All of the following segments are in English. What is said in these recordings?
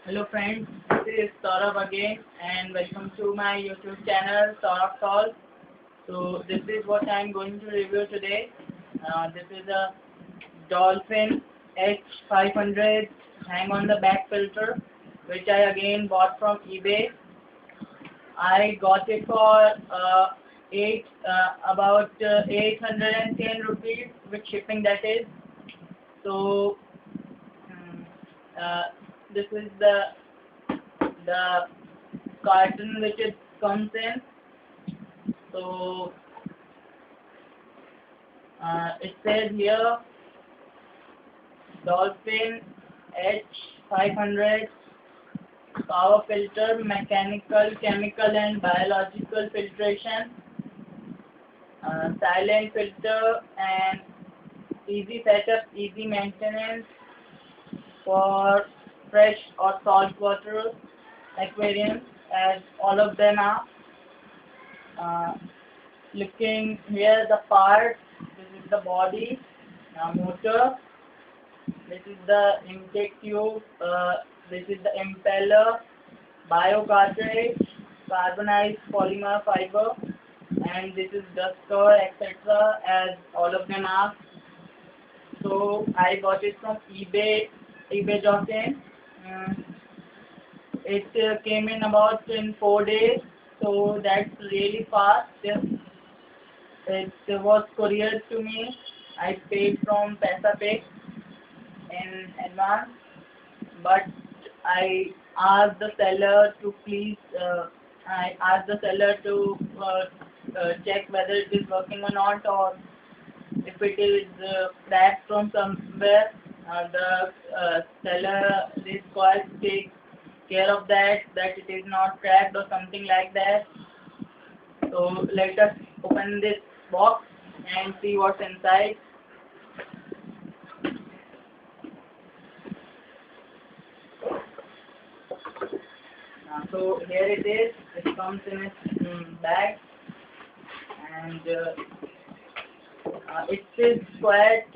Hello friends, this is Saurabh again and welcome to my YouTube channel Saurabh Solve. So this is what I am going to review today. This is a Dolphin H500 hang on the back filter, which I again bought from eBay. I got it for about 810 rupees with shipping, that is. So mm, uh, this is the carton which it comes in. So it says here Dolphin H500 power filter, mechanical, chemical and biological filtration, silent filter and easy setup, easy maintenance for fresh or salt water aquariums, as all of them are. Uh, Looking here, the parts, this is the body, motor, this is the intake tube, this is the impeller, bio cartridge, carbonized polymer fiber, and this is dust cover, etc., as all of them are. So I got it from ebay.in. It came in about in 4 days, so that's really fast. It was couriered to me. I paid from PaisaPay in advance, but I asked the seller to please. I asked the seller to check whether it is working or not, or if it is cracked from somewhere. The seller is quite take care of that it is not cracked or something like that. So let us open this box and see what's inside. So here it is. It comes in its bag, and it is quite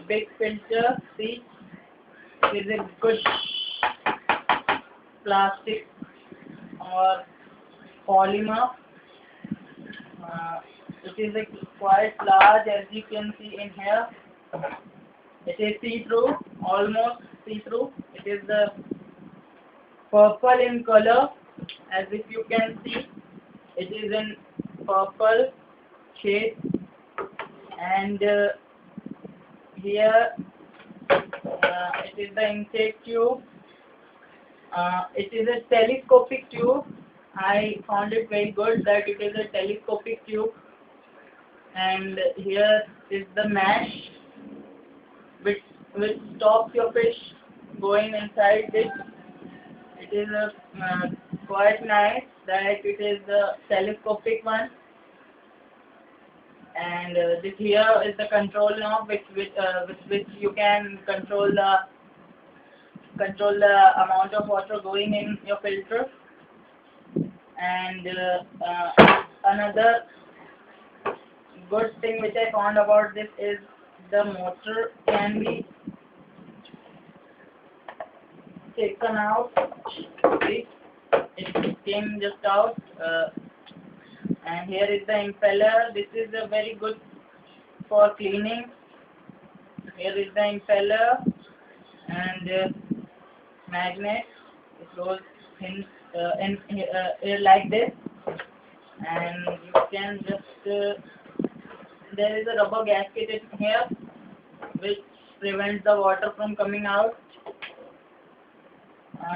big filter. See, it is a good plastic or polymer. It is quite large, as you can see in here. It is see-through, almost see-through. It is the purple in color, as if you can see. It is in purple shade, and here it is the intake tube. It is a telescopic tube. I found it very good that it is a telescopic tube, and here is the mesh which stops your fish going inside it. It is quite nice that it is the telescopic one, and this here is the control knob with which you can control the amount of water going in your filter. And another good thing which I found about this is the motor can be taken out. See, it came just out, and here is the impeller. This is a very good for cleaning. Here is the impeller and magnet. It goes in here like this, and you can just there is a rubber gasket in here which prevents the water from coming out.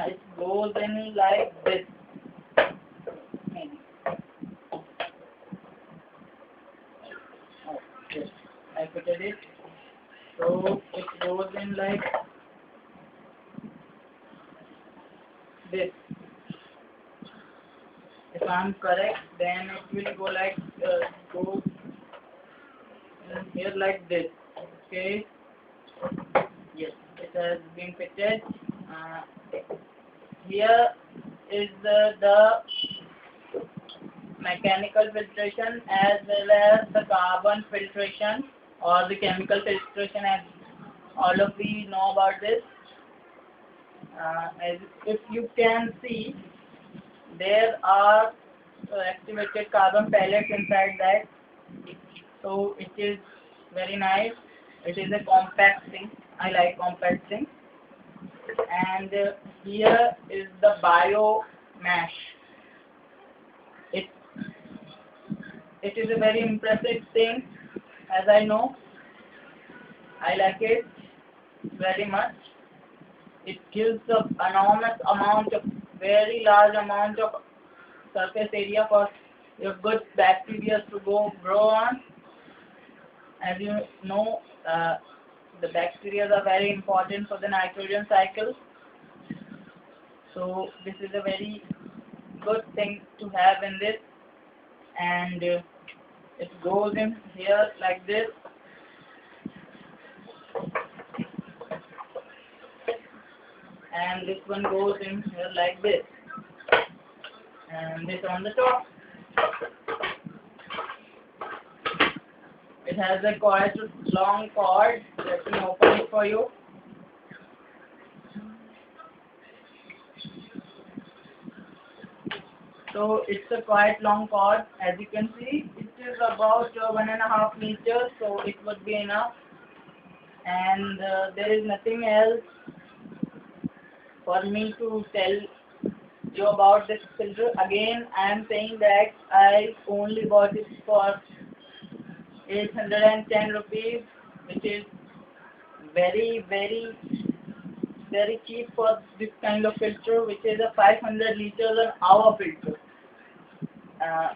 It goes in like this. Maybe. Yes, I put it. So it goes in like this. If I'm correct, then it will go like go in here like this. Okay. Yes, it has been fitted. Here is the mechanical filtration as well as the carbon filtration or the chemical filtration, as all of we know about this. As if you can see, there are activated carbon pellets inside that, so it is very nice. It is a compact thing. I like compact things. And here is the bio mesh. It it is a very impressive thing, as I know. I like it very much. It gives an enormous amount of, very large amount of surface area for your good bacteria to grow on. As you know, the bacteria are very important for the nitrogen cycle. So this is a very good thing to have in this, and it goes in here like this, and this one goes in here like this, and this on the top. It has a quite long cord. Let me open it for you. So it's a quite long cord. As you can see, it is about 1.5 meters, so it would be enough. And there is nothing else for me to tell you about this filter. Again, I am saying that I only bought it for 810 rupees, which is very cheap for this kind of filter, which is a 500 liters an hour filter.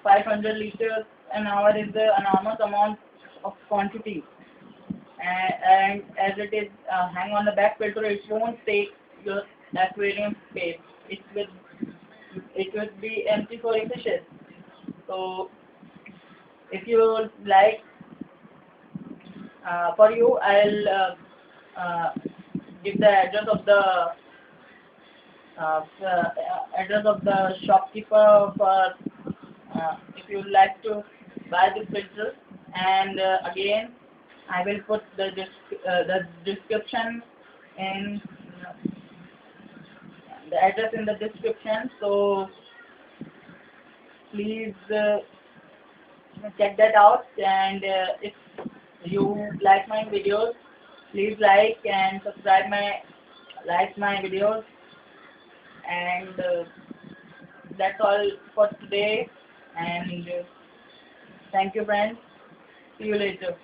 500 liters an hour is the enormous amount of quantity, and as it is hang on the back filter, it won't take your aquarium space. It would be empty for fishes. So if you like, for you, I'll give the address of the shopkeeper for if you like to buy this filter. And again, I will put the description in the address in the description. So please check that out. And if you like my videos, please like and subscribe my videos. And that's all for today. And thank you, friends. See you later.